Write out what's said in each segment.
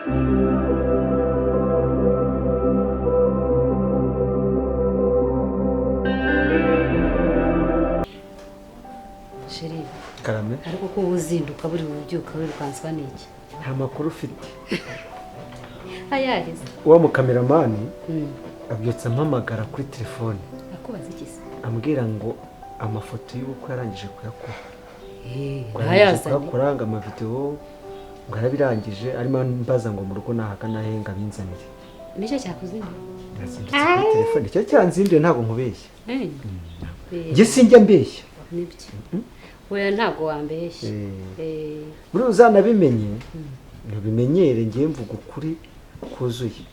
Sheri karame ariko ko uzinduka buri bubyuka wirukanswa n'iki nta makuru ufite ayaheze uwa mukameramani abyutse ampamagara kuri telefone akubaza iki se ambwira ngo amafoto y'ubukwe yarangije kuyakora ntayazanye kuranga amavideo ngo yarabirangije arimo mbaza ngo mu rugo nahagana he ngo abinzanire nicyo cyakuzinduye yazindutse kuri telefone icyo cyanzinduye ntabwo nkubeshya njye sinjya mbeshya nibyo weya ntabwo wambeshya buri uzanabimenye ntubimenyere ngiye mvuga ukuri kuzuye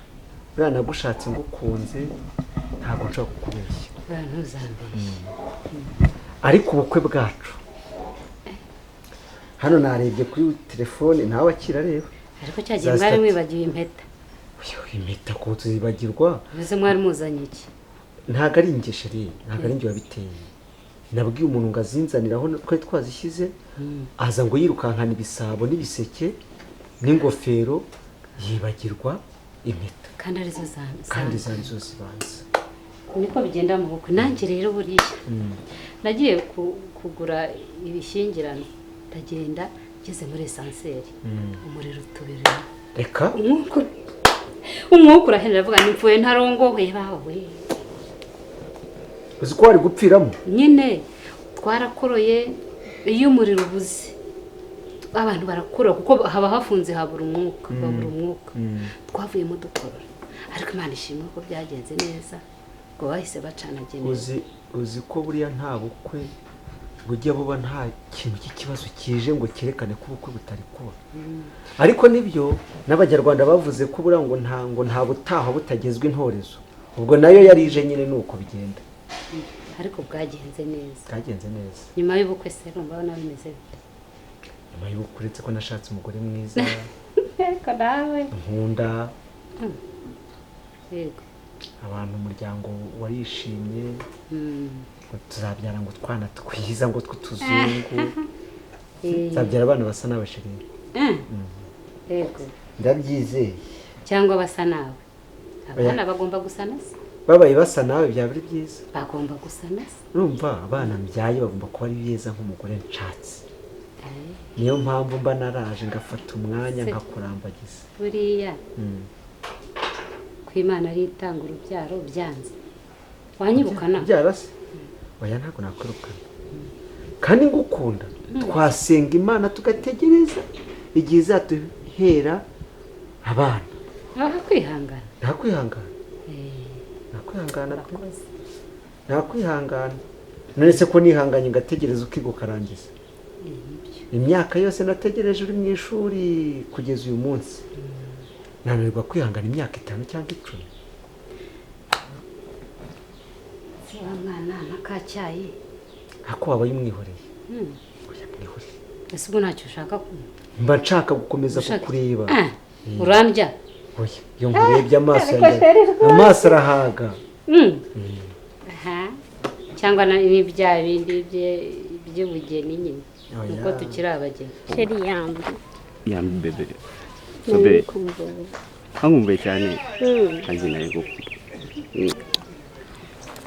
buriya nagushatse ngukunze ntabwo nshobora kukubeshya ntuzambeshye ariko ubukwe bwacu hano narebye kuri telefone ntawe akira reba ariko cyagiye mwari mwibagiwe impeta impeta ko tuzibagirwa mbese mwari muzanye iki ntabwo ari ingesheri ntabwo ari njye wabiteye nabwiye umuntu ngo azinzanire aho twari twazishyize aza ngo yirukankana ibisabo n'ibiseke n'ingofero yibagirwa impeta kandi arizo zanze kandi zanze zibanza niko bigenda mu bukwe nanjye rero buriya nagiye kugura ibishyingirano ndagenda ngeze muri esanseri umuriro utubereye reka umwuka urahenera avuga nipfuye ntarongowe bawe uzi ko wari gupfiramo nyine twarakoroye iyo umuriro ubuze abantu barakora kuko haba hafunze habura umwuka twavuyemo dukorora ariko Imana ishimwe ko byagenze neza ngo bahise bacana geneza uzi ko buriya nta bukwe bujya buba nta kintu cy'ikibazo kije ngo cyerekane ko ubukwe butari kuba ariko nibyo n'abanyarwanda bavuze ko buriya ngo nta butaha butagezwe intorezo ubwo nayo yarije nyine nuko bigenda ariko bwagenze neza nyuma y'ubukwe se urumva abana bimeze bite nyuma y'ubukwe uretse ko nashatse umugore mwiza ariko nawe nkunda yego abantu umuryango warishimye ngo tuzabyara ngo twana twiza ngo tw'utuzungu tuzabyara abana basa n'abashirira yego ndabyizeye cyangwa basa nawe abana bagomba gusana se babaye basa nawe byaba ari byiza bagomba gusana se urumva abana mbyaye bagomba kuba ari beza nk'umugore nshatse niyo mpamvu mba naraje ngafata umwanya nkakurambagiza buriya ko Imana ari itanga urubyaro byanze wanyibukana byara se oya ntabwo nakwirukana kandi ngukunda twasenga Imana tugategereza igihe izatuhera abana ntakwihangana none se ko nihanganye ngategereza ukiga ukarangiza imyaka yose nategereje uri mu ishuri kugeza uyu munsi nananirwa kwihangana imyaka 5 cyangwa 10 wa mwana nakacyaye ako wabaye umwihoreye oya mwihoreye ese ubwo ntacyo ushaka mba nshaka gukomeza kukureba urandya oya iyo ngurebye amaso arahaga cyangwa n'ibya bindi by'ubugeni nyine uko tukiri abageni Sheri yambi bebe sobe nkumbuye cyane kandi nawe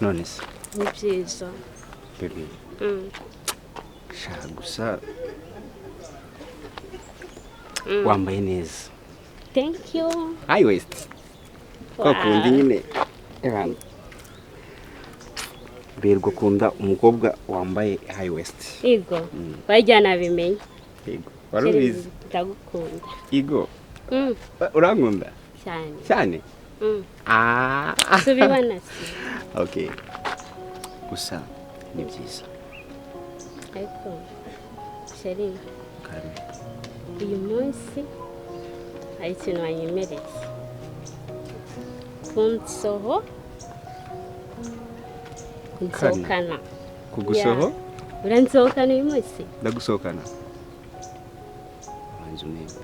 none se ni byiza bebe shaka gusa wambaye neza thank you high waist kwa kundi nyine berwa kunda umukobwa wambaye high waist igo wajyana bimenye igo warubizi ndagukunda igo urankunda cyane subibana se okay gusa ni byiza ariko Sheri kare uyu munsi hari ikintu wanyemereye kunsoho kunsohokana kugusoho uransohokana uyu munsi ndagusohokana wanzu neza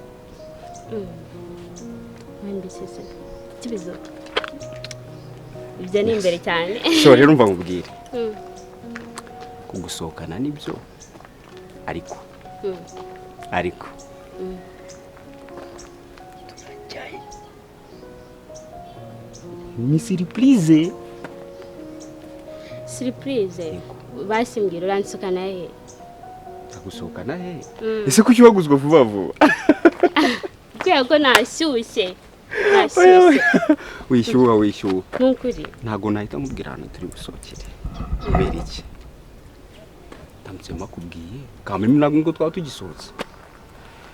wambisise kibizo ibyo ni imbere cyane so rero umva mubwire kugusohokana nibyo ariko ni surprise. Surprise. Basimbwira uransohokana he? Agusohokana he? Ese kuki waguzwa vuba vuba? Kubera ko nashyushye. Wishyuha. Nukuri. Ntago nahita mubwira hano turi gusohokere. Kubera iki? Ndamutse makubwiye. Kamwe ntabwo ngo twaba tugisohotse.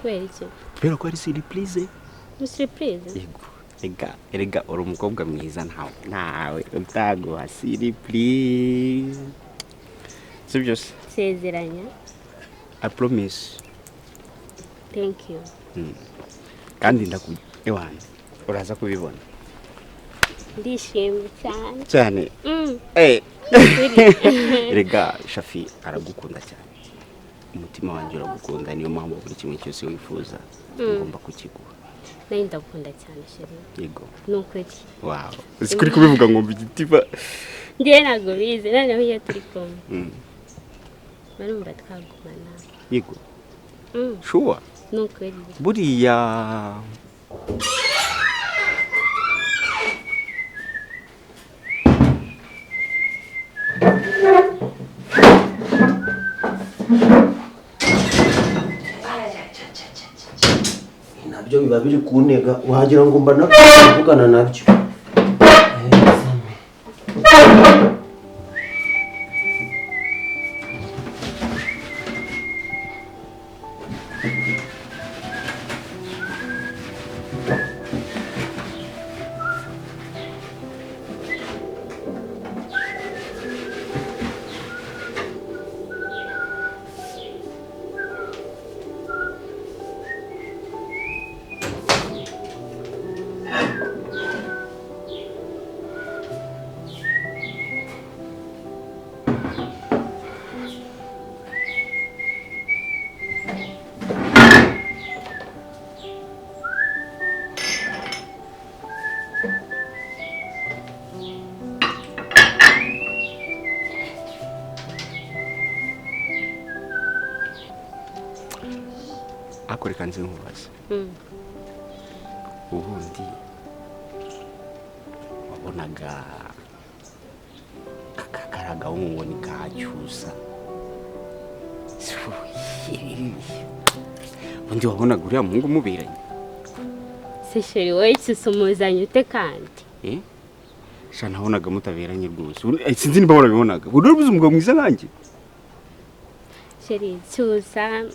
Kubera iki? Kubera ko ari surprise. Ni surprise. Yego. Erega uri umukobwa mwiza nawe utaguha surprise. Sibyo se? Sezeranya. I promise. Thank you. Kandi ewana uraza kubibona. Ndishimye cyane. Cyane. Erega Shafi aragukunda cyane. Umutima wanjye uragukunda, niyo mpamvu buri kimwe cyose wifuza ngomba kukiguha. Nayo ndagukunda cyane sheri. Yego. Nukuri. Wow. Usikuri kubivuga ngo mbigitiva. Ndiye ntago bizi noneho iyo turi kumwe. Barumva twagumana. Yego. Sure. Nukuri. Buriya nabyo biba biri kuntega wagira ngo mba navugana nabyo. akoreka nzi nkubaza. Ubundi wabonaga kakaraga ngo ni kacyusa. Undi wabonaga uriya muhungu muberanye. Se sheri wowe kisumuzanye ute kandi? Sha nabonaga mutaberanye rwose. Sinzi niba warabibonaga. Uri ubuze umugabo mwiza nkanjye. Sheri cyusa.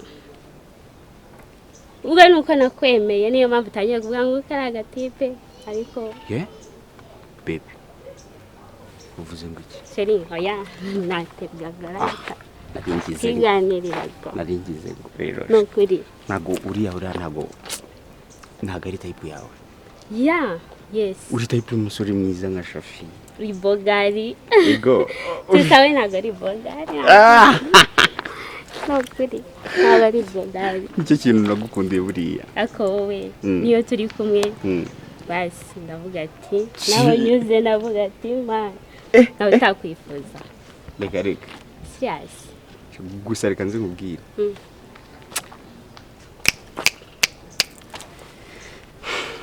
Ubwo nuko nakwemeye niyo mpamvu utangiye kuvuga ngo karaga tipe ariko baby uvuze ngo iki? Sheri oya natebyagaraka. Naringize rero. Nukuri. Nago uriya ntago ari type yawe. Yes. Uri type y'umusore mwiza nka Shafi. Ribogari. Yego. Tusawe ntago ribogari. Nukuri. Ntago ribogari. Nicyo kintu nagukundiye buriya. Ako wowe niyo turi kumwe. Basi ndavuga ati nawe nyuze navuga ati man. Nawe utakwifuza. Reka. Yes. Gusa reka nzi nkubwira.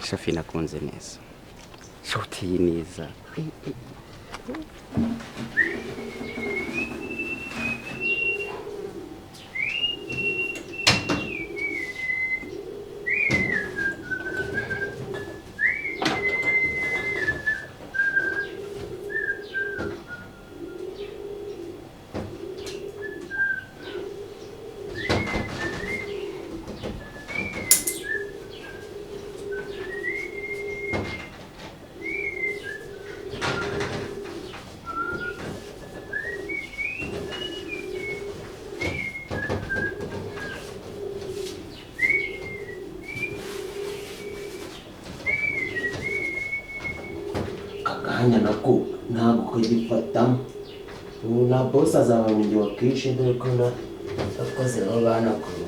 Shafi nakunze neza. Shoti neza. Kakanya nako ntabwo kagifatamo. Ubu na boss azaba mu gihe wakishe dore ko na akoze aho banakuru.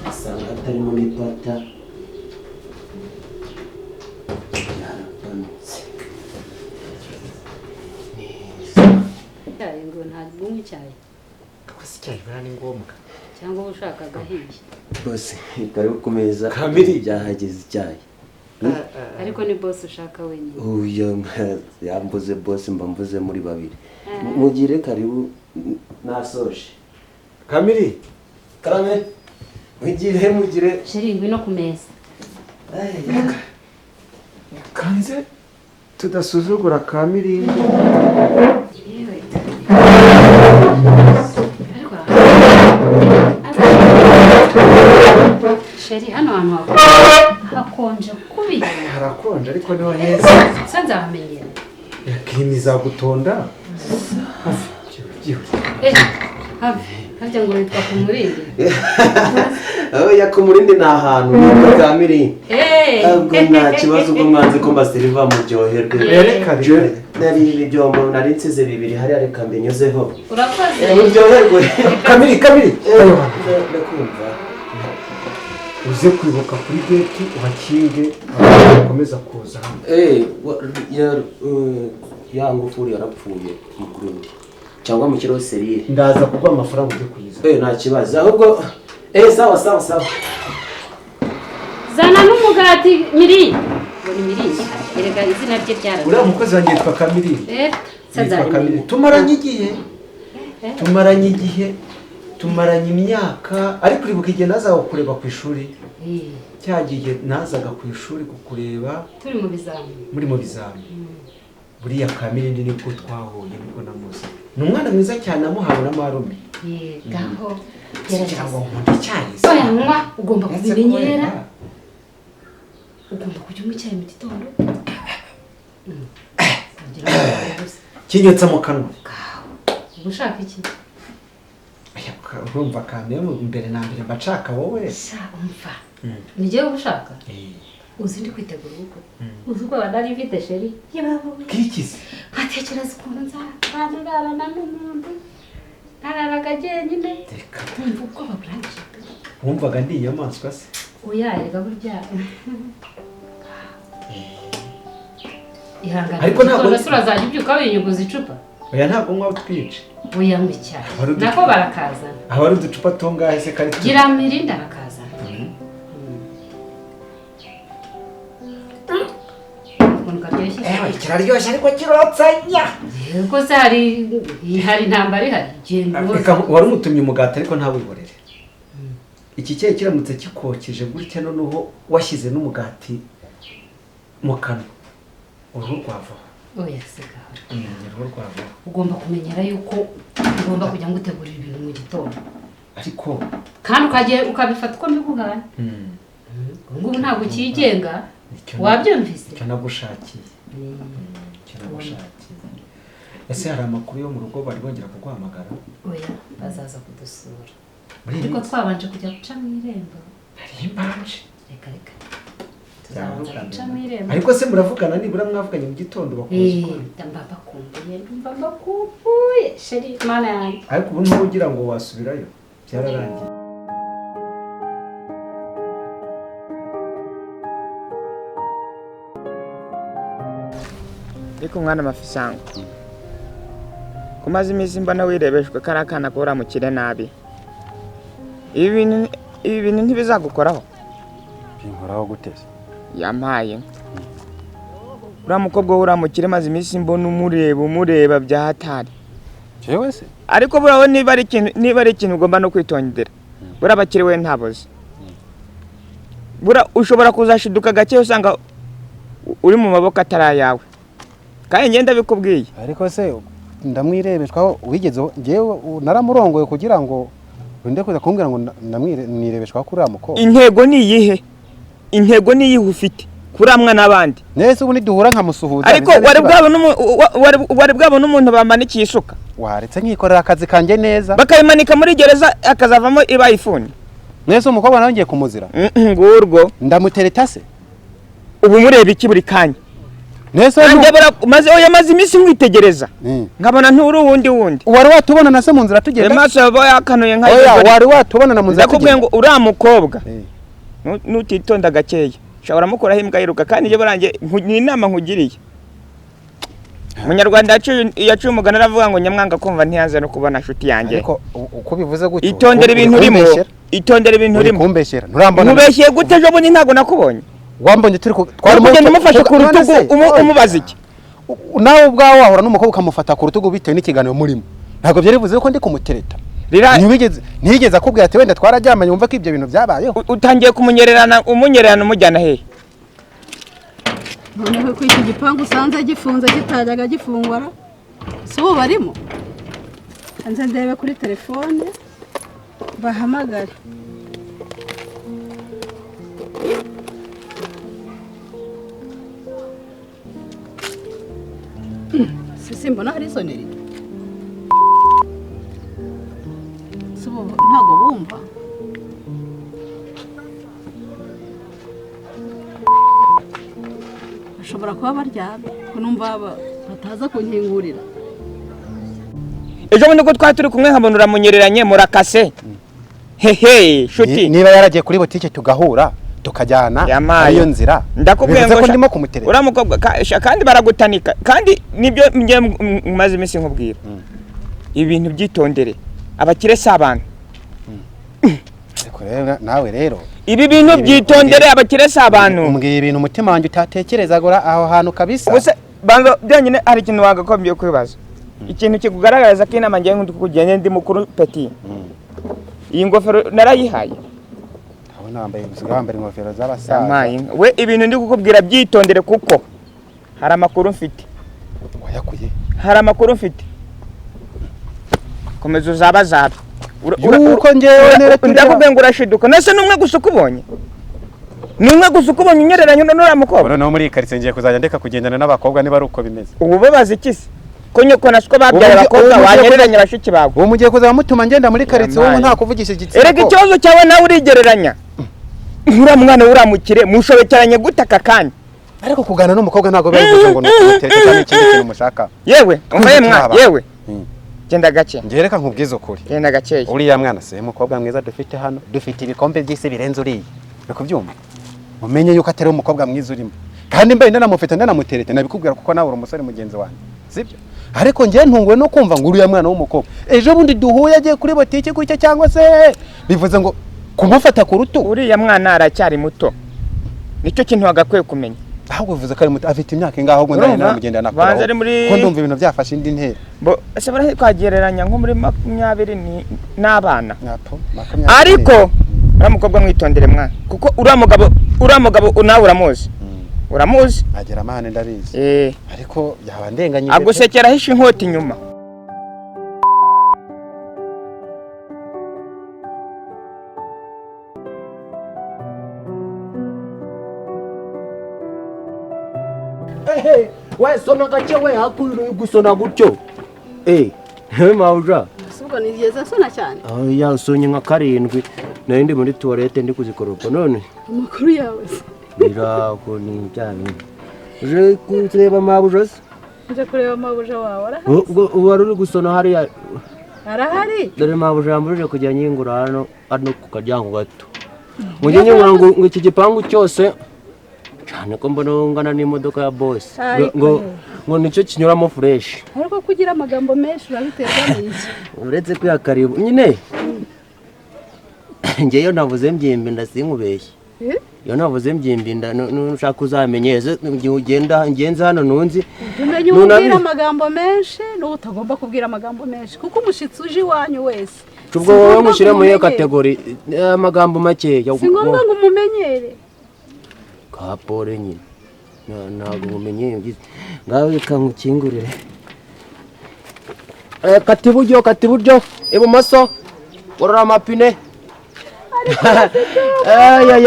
Asanga atarimo n'ipata. Yarapanutse. Cyayi ngo ntabwo unywa icyayi. Kwasi cyayi bari ngombwa. Cyangwa ushaka gahiye. Bose kari ku meza Kabiri byahageze icyayi. ariko ni boss ushaka wenyine. uyu yambuze boss mba mvuze muri babiri mugire karibu nasoje Kamiri karame mugire Sheri ngwino ku meza. kanze tudasuzugura Kamiri Yewe. Sheri hano hantu hakonje kubi. harakonje ariko niho heza Sanza bamenyera. yakimiza gutonda Harya ngo witwa ku murindi. yakumurindi ni ahantu Kamiri ubwo nta kibazo ubwo mwanze ko mbasiriva muryoherwe nari ibyombo nari nsize bibiri hariya reka mbinyuzeho Urakoze. muryoherwe Kamiri ndakumva uze kwibuka kuri gate uhakinge bakomeza kuza hano ya ngufuri yarapfuye mukuru cyangwa mu kiro serire ndaza kuguha amafaranga ujye kuyiza nta kibazo ahubwo sawa Zana n'umugati Miri. Ngo ni Miri. Erega izina rye ryara. uriya mukozi wanjye yitwa Kamiri Sanza yitwa Kamiri tumaranye igihe tumaranye imyaka ariko uribuka igihe nazaga kureba ku ishuri cyagiye nazaga ku ishuri kukureba turi mu bizamini muri mu bizamini buriya Kamiri ndi nibwo twahuye nibwo namuzi ni umwana mwiza cyane amuhawe na marume gaho kugira ngo nkunde cyane oya nywa ugomba kubimenyera ugomba kujya mu cyayi mu gitondo kinyotsa mu kanwa ushaka iki urumva Kamiri mbere na mbere mbashaka wowe umva nijye ushaka uzi ndi kwitegura ubukwe uzi ko badari mfite Sheri kikize nkatekereza ukuntu nzararana n'umuntu ntararaga jyenyine wumva ubwoba burangije wumvaga ndi inyamaswa se uyarega burya ihangane ariko ntabwo turazajya ubyuka winyuguza icupa oya ntabwo nkwa utwice oya mu cyaro nako barakazana aba ari uducupa tungahe se kari gira Mirinda barakazana kiraryoshye ariko kirotsanya yego hari intambara ihari wari umutumye umugati ariko ntawihorere iki cyayi kiramutse kikokeje gutya noneho washyize n'umugati mu kanwa uruhu rwavaho oya sigaho uruhu rwavaho ugomba kumenyera yuko ugomba kujya ngutegurira ibintu mu gitondo ariko kandi ukabifata uko mbiguhaye ngubu ntabwo ukigenga wabyumvise icyo nagushakiye ese hari amakuru yo mu rugo bari bongera kuguhamagara oya bazaza kudusura ariko twabanje kujya guca mu irembo hari imbanje reka tuzabanza guca mu irembo ariko se muravugana nibura mwavuganye mu gitondo bakuzi ko mba bakumbuye Sheri mana yanjye ariko ubu ntugira ngo wasubirayo byararangiye ariko mwana mafisango kumaze iminsi mbona wirebeshwe kari akana ko uramukire nabi ibi bintu ntibizagukoraho binkoraho guteze yampaye uriya mukobwa we uramukire maze iminsi mbona umureba bya hatari jewe se ariko buraho niba ari ikintu ugomba no kwitondera buriya abakire we ntaboze ushobora kuzashiduka gake usanga uri mu maboko atari ayawe kandi ngenda bikubwiye ariko se ndamwirebeshwaho wigeze ngewe naramurongoye kugira ngo wende kuza kumbwira ngo nirebeshwaho kuri uriya mukobwa intego ni iyihe ufite kuramwa n'abandi nese ubu niduhura nkamusuhuza ariko wari bwabona umuntu bamanikiye isuka waretse nkikorera akazi kanjye neza bakayimanika muri gereza akazavamo ibayifuni nese umukobwa nawe ngiye kumuzira ngurwo ndamutereta se ubu mureba iki buri kanya nese maze iminsi mwitegereza nkabona nturi wundi wari watubona na se mu nzira tugenda amaso yaba yakanuye nka wari watubona na mu nzira tugenda ndakubwiye ngo uriya mukobwa nutitonda gakeya ushobora mukuraho imbwa yiruka kandi iyo barangiye ni inama nkugiriye umunyarwanda yaciye umugani aravuga ngo nyamwanga kumva ntiyanze no kubona nshuti yanjye ariko uko bivuze gutyo itondera ibintu urimo kumbeshyera nturambona nkubeshye gute ejo bundi ntabwo nakubonye wambonye turi kugenda umufashe ku rutugu umubaza iki nawe ubwawe wahora n'umukobwa ukamufata ku rutugu bitewe n'ikiganiro murimo ntabwo byari bivuze ko ndi kumutereta ntiyigeze akubwira ati wenda twararyamanye wumva ko ibyo bintu byabayeho utangiye umunyererana umujyana hehe noneho ko iki gipangu usanze gifunze kitajyaga gifungura si ubu barimo hanze ndebe kuri telefone bahamagare sisi mbona hari soneri si ubu ntabwo bumva bashobora kuba baryamye ko numva bataza kunkingurira ejo bundi ko twari turi kumwe nkabona uramunyereranye murakase hehe shuti niba yaragiye kuri botike tugahura tukajyana ariyo nzira ndakubwiye ngo ndimo kumutereta uramukobwa kandi baragutanika kandi nibyo ngiye maze iminsi nkubwira ibintu byitondere abakire si abantu nawe rero ibi bintu byitondere abakire si abantu umbwiye ibintu umutima wanjye utatekerezaga aho hantu kabisa gusa banza byonyine hari ikintu wagakombye kwibaza ikintu kikugaragariza ko inama ngiye nk'uko ndi mukuru peti iyi ngofero narayihaye wambaye ingofero z'abasaza we ibintu ndi kukubwira byitondere kuko hari amakuru mfite wayakuye hari amakuru mfite komeza uzabazabe yuko ngewe ndakubwiye ngo urashiduka nase n'umwe gusa ukubonye n'umwe gusa ukubonye unyereranye n'uriya mukobwa noneho muri iyi karitsiye ngiye kuzajya ndeka kugendana n'abakobwa niba ari uko bimeze ubu babaza iki se ko nyoko nasiko babyaye abakobwa wanyereranye bashiki bawe uwo mugiye kuzaba mutuma ngenda muri karitsiye wowe nta kuvugisha igitsina erega ikibazo cyawe nawe urigereranya uriya mwana uramukire mushobekeranye gute aka kanya ariko kugana n'umukobwa ntabwo bivuze ngo n'umutereta cyangwa ikindi kintu mushaka yewe umvaye mwana yewe genda gake ngereka nkubwize ukuri genda gake uriya mwana se umukobwa mwiza dufite hano dufite ibikombe by'isi birenze uriya bikubyumva umenye yuko atari umukobwa mwiza urimo kandi mbaye ndanamufite ndanamutereta nabikubwira kuko nawe uri umusore mugenzi wanjye sibyo ariko ngiye ntunguwe no kumva ngo uriya mwana w'umukobwa ejo bundi duhuye agiye kuri botike gutya cyangwa se bivuze ngo kumufata ku rutugu uriya mwana aracyari muto nicyo kintu wagakwiye kumenya ahubwo bivuze ko ari muto afite imyaka ingaho ngo nawe namugenda nakora ko ndumva ibintu byafashe indi ntera ese baratwagereranya nko muri 20 n'abana ariko uriya mukobwa mwitondere mwana kuko uriya mugabo nawe uramuzi agera amahane ndabizi ariko yaba ndenganye agusekera ahisha inkota inyuma we sona gake we hakuye gusona gutyo hewe mawuja subwo nigeze sona cyane ya sonye nka 7 nari ndi muri toilette ndi kuzikoropa none amakuru yawe birako ni cyane je kureba mawuja nje kureba mawuja wawe wari uri gusona hariya arahari dore mawuja yambuje kujya nyingura hano ku karyango gato mujye nyingura ngo iki gipangu cyose cyane ko mbona ungana n'imodoka ya boss ngo nicyo kinyuramo fresh ariko kugira amagambo menshi urabiterwa n'iki uretse kwiyakaribu nyine ngeyo navuze mbyimbi ndasinkubeshye yo navuze mbyimbi nushaka uzamenyeze ugenda ngenza hano nunzi umenye ubwira amagambo menshi n'utagomba kubwira amagambo menshi kuko umushitsi uje iwanyu wese ubwo wowe mushyire muri iyo kategori amagambo make si ngombwa ngo umumenyere kapore nyine ntabwo mumenye ngaho reka nkukingurire kati iburyo ibumoso gorora amapine ya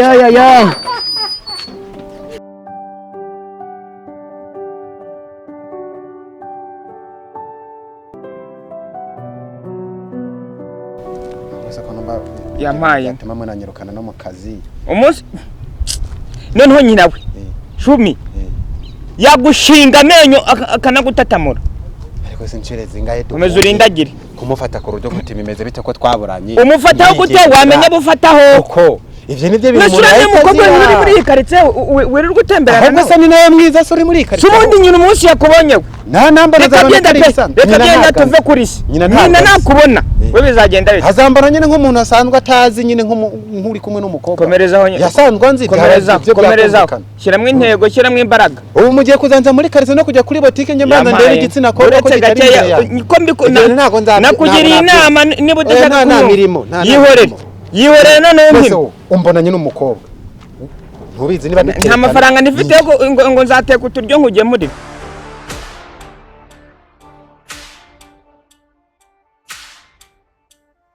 yampaye tema mwana nyirukana no mu kazi umunsi noneho nyinawe cumi yagushinga amenyo akanagutatamura ariko sinshire zingahe umeze urindagire kumufata ku rudo gute bimeze bite ko twaburanye umufataho gute wamenya bufataho uko ivyo nivyo bintu nashuranye umukobwa uri muri iyi karitsiye wirirwa utemberana ahubwo se ni nawe mwiza se uri muri iyi karitsiye subundi nyina umunsi yakubonyewe nta nambara reka genda tuve kuri se nyina nakubona we bizagenda bite azambara nyine nk'umuntu asanzwe atazi nyine nk'uri kumwe n'umukobwa komerezaho yasanzwe anzi komerezaho shyiramo intego shyiramo imbaraga ubu mugiye kuzanza muri karitsiye no kujya kuri botike njye mbanza ndebe igitsina kobwa ko kitari imbere yawe nakugiriye inama niba udashaka kumva yihorere noneho mpimo umbona nyine umukobwa ntubizi niba nta mafaranga nifite ngo nzateka uturyo nkugemurire